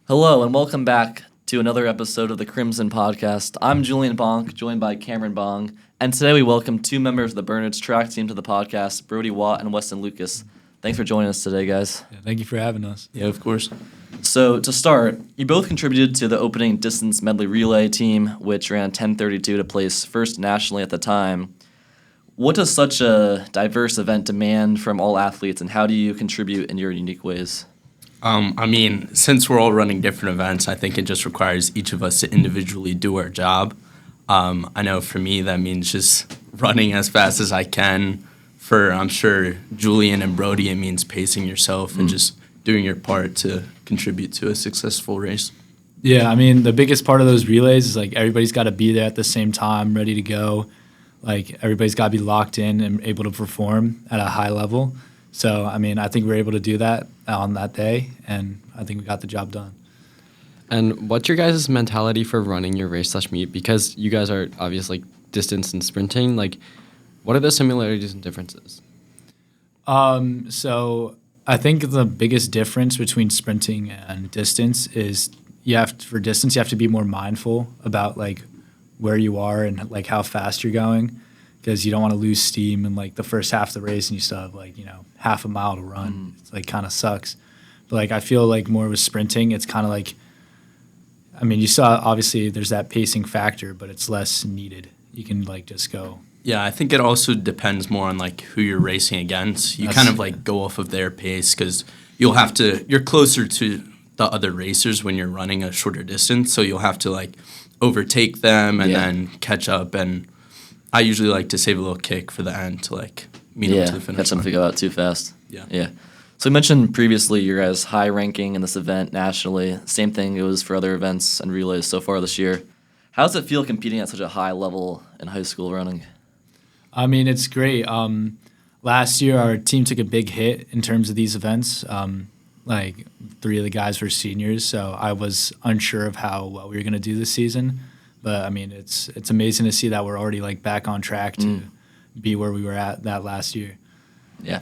Hello, and welcome back to another episode of the Crimson Podcast. I'm Julian Bonk, joined by Cameron Bong, and today we welcome two members of the Burnage track team to the podcast, Brody Watt and Westin Lucas. Thanks for joining us today, guys. Yeah, thank you for having us. Yeah, of course. So, to start, you both contributed to the opening distance medley relay team, which ran 10:32 to place first nationally at the time. What does such a diverse event demand from all athletes, and how do you contribute in your unique ways? Since we're all running different events, I think it just requires each of us to individually do our job. I know for me that means just running as fast as I can. For, I'm sure, Julian and Brody, it means pacing yourself and just doing your part to contribute to a successful race. Yeah, I mean, the biggest part of those relays is, everybody's got to be there at the same time, ready to go. Everybody's got to be locked in and able to perform at a high level. So, I think we were able to do that on that day, and I think we got the job done. And what's your guys' mentality for running your race/meet? Because you guys are obviously distance and sprinting. What are the similarities and differences? So I think the biggest difference between sprinting and distance is for distance, you have to be more mindful about where you are and how fast you're going, because you don't want to lose steam in the first half of the race and you still have half a mile to run. It's kind of sucks. But I feel more with sprinting, it's kind of you saw obviously there's that pacing factor, but it's less needed. You can just go. Yeah, I think it also depends more on who you're racing against. You kind of go off of their pace because you're closer to the other racers when you're running a shorter distance, so you'll have to overtake them and then catch up. And I usually like to save a little kick for the end to meet up to the finish. Catch them if you go out too fast. Yeah. So you mentioned previously your guys' high ranking in this event nationally. Same thing it was for other events and relays so far this year. How does it feel competing at such a high level in high school running? It's great. Last year, our team took a big hit in terms of these events. Three of the guys were seniors, so I was unsure of how well we were going to do this season. But, it's amazing to see that we're already, back on track to be where we were at that last year. Yeah.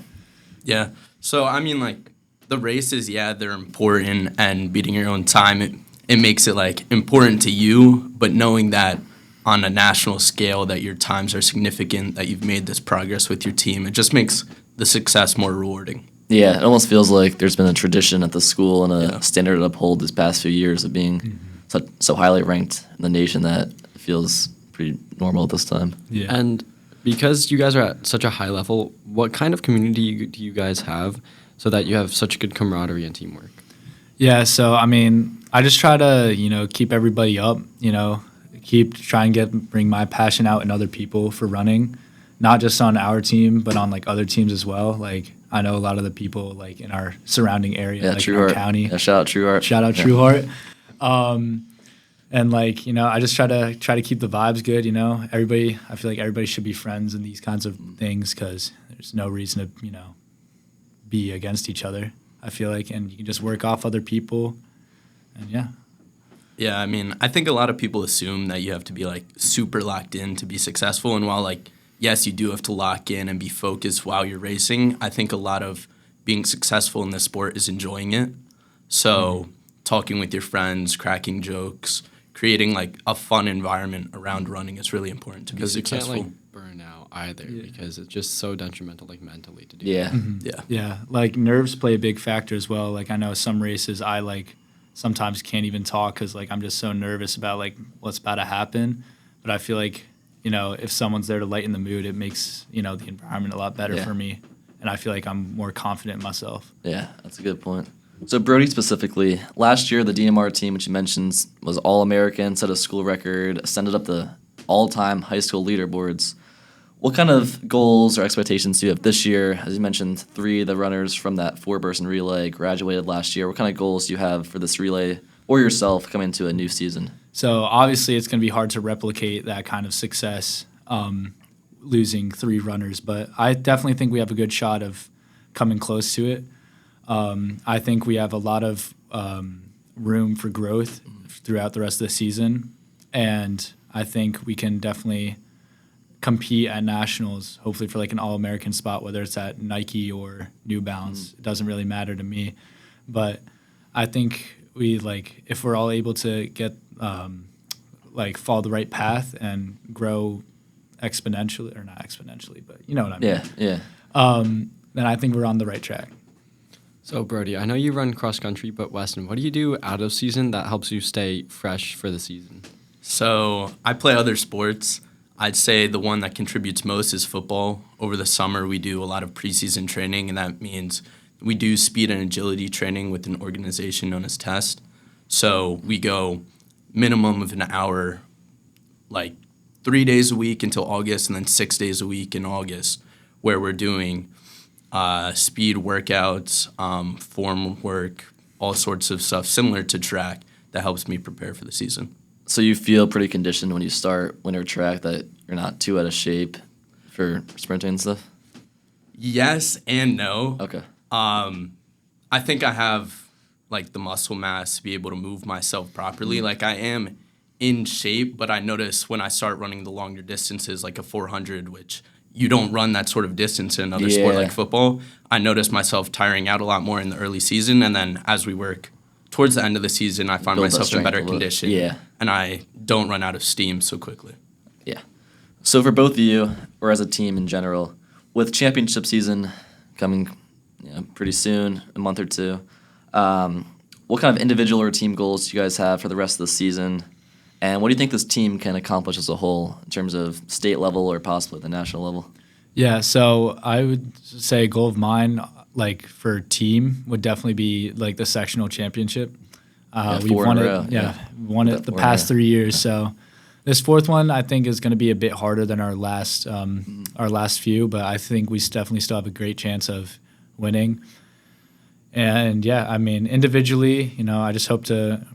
Yeah. So, the races, they're important, and beating your own time, it makes it, important to you, but knowing that on a national scale that your times are significant, that you've made this progress with your team, it just makes the success more rewarding. Yeah, it almost feels like there's been a tradition at the school and a standard to uphold these past few years of being so highly ranked in the nation that it feels pretty normal at this time. Yeah. And because you guys are at such a high level, what kind of community do you guys have so that you have such good camaraderie and teamwork? Yeah, so, I just try to, keep everybody up, bring my passion out in other people for running, not just on our team, but on other teams as well. I know a lot of the people in our surrounding area, in our county. Yeah, shout out True Heart. Shout out True Heart. And I just try to keep the vibes good. I feel like everybody should be friends in these kinds of things because there's no reason to be against each other. I feel and you can just work off other people, and yeah. Yeah, I think a lot of people assume that you have to be super locked in to be successful, and while yes, you do have to lock in and be focused while you're racing, I think a lot of being successful in this sport is enjoying it. So talking with your friends, cracking jokes, creating a fun environment around running is really important to be successful. Because you can't burn out either because it's just so detrimental mentally to do Yeah. that. Yeah. Nerves play a big factor as well. I know some races I sometimes can't even talk because I'm just so nervous about what's about to happen. But I feel if someone's there to lighten the mood, it makes the environment a lot better for me, and I feel I'm more confident in myself. Yeah, that's a good point. So Brody specifically, last year the DMR team, which you mentioned, was All-American, set a school record, ascended up the all-time high school leaderboards. What kind of goals or expectations do you have this year? As you mentioned, 3 of the runners from that 4-person relay graduated last year. What kind of goals do you have for this relay or yourself coming into a new season? So obviously it's going to be hard to replicate that kind of success, losing 3 runners, but I definitely think we have a good shot of coming close to it. I think we have a lot of room for growth throughout the rest of the season, and I think we can definitely compete at nationals, hopefully for an All-American spot, whether it's at Nike or New Balance. It doesn't really matter to me, but I think we like if we're all able to get like follow the right path and grow exponentially, or not exponentially, but you know what I mean. Yeah. Then I think we're on the right track. So, Brody, I know you run cross country, but Westin, what do you do out of season that helps you stay fresh for the season? So I play other sports. I'd say the one that contributes most is football. Over the summer, we do a lot of preseason training, and that means we do speed and agility training with an organization known as Test. So we go minimum of an hour, like 3 days a week until August, and then 6 days a week in August, where we're doing speed workouts, form work, all sorts of stuff similar to track that helps me prepare for the season. So you feel pretty conditioned when you start winter track, that you're not too out of shape for sprinting and stuff? Yes and no. Okay. I think I have like the muscle mass to be able to move myself properly. Like I am in shape, but I notice when I start running the longer distances, like a 400, which you don't run that sort of distance in another sport like football, I notice myself tiring out a lot more in the early season. And then as we work towards the end of the season, I find Build that myself in strength better a little. condition. Yeah. And I don't run out of steam so quickly. Yeah. So for both of you, or as a team in general, with championship season coming pretty soon, a month or two, what kind of individual or team goals do you guys have for the rest of the season? And what do you think this team can accomplish as a whole in terms of state level or possibly the national level? Yeah, so I would say a goal of mine, like for team, would definitely be like the sectional championship. We've 4 won in a it. row, Yeah, won it the 4 in a past row. 3 years. So this fourth one, I think, is going to be a bit harder than our last few, but I think we definitely still have a great chance of winning. And yeah, I mean, individually, I just hope to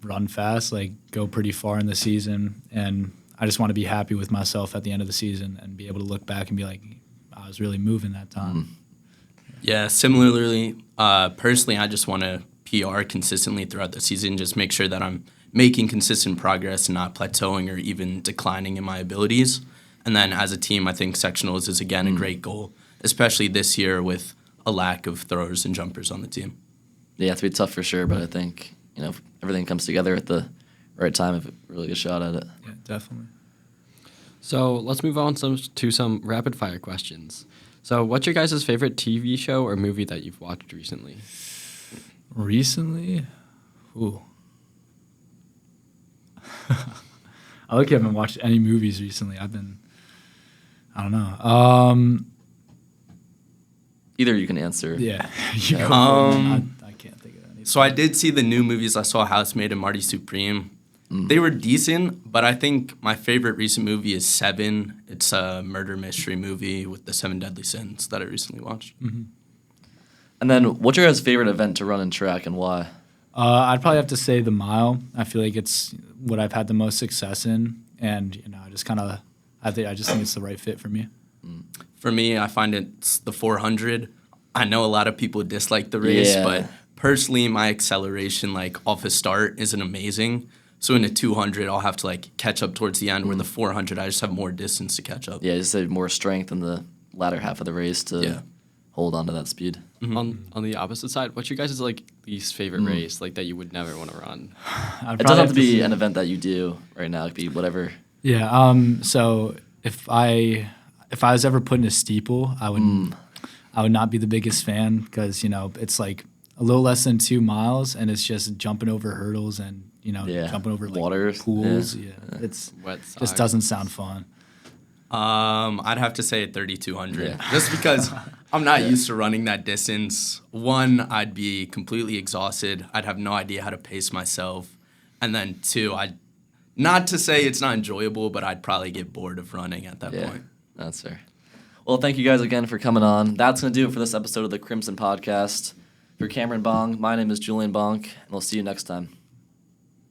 run fast, like go pretty far in the season, and I just want to be happy with myself at the end of the season and be able to look back and be like, I was really moving that time. Yeah, similarly, personally, I just want to PR consistently throughout the season, just make sure that I'm making consistent progress and not plateauing or even declining in my abilities. And then as a team, I think sectionals is, again, a great goal, especially this year with a lack of throwers and jumpers on the team. Yeah, it's going to be tough for sure, but I think, if everything comes together at the right time, have a really good shot at it. Yeah, definitely. So let's move on to some rapid fire questions. So what's your guys' favorite TV show or movie that you've watched recently? Recently? Ooh. I haven't watched any movies recently. I don't know. Either you can answer. Yeah. You go I can't think of anything. So I did see the new movies. I saw Housemaid and Marty Supreme. They were decent, but I think my favorite recent movie is Seven. It's a murder mystery movie with the 7 deadly sins that I recently watched. And then what's your guys' favorite event to run in track and why? I'd probably have to say the mile. I feel like it's what I've had the most success in, and I just think it's the right fit for me. For me, I find it's the 400. I know a lot of people dislike the race, but personally, my acceleration, off a start, isn't amazing. So in a 200, I'll have to catch up towards the end. Where the 400, I just have more distance to catch up. Yeah, just have more strength in the latter half of the race to hold on to that speed. On the opposite side, what's your guys' least favorite race that you would never want to run? It doesn't have to be an event that you do right now. It could be whatever. Yeah. So if I was ever put in a steeple, I would not be the biggest fan because it's a little less than 2 miles and it's just jumping over hurdles and jumping over waters, pools. Yeah, it's Wet just socks. doesn't sound fun. I'd have to say 3,200, just because I'm not used to running that distance. One, I'd be completely exhausted. I'd have no idea how to pace myself, and then 2, not to say it's not enjoyable, but I'd probably get bored of running at that point. That's fair. Well, thank you guys again for coming on. That's going to do it for this episode of the Crimson Podcast. For Cameron Bong, my name is Julian Bonk, and we'll see you next time.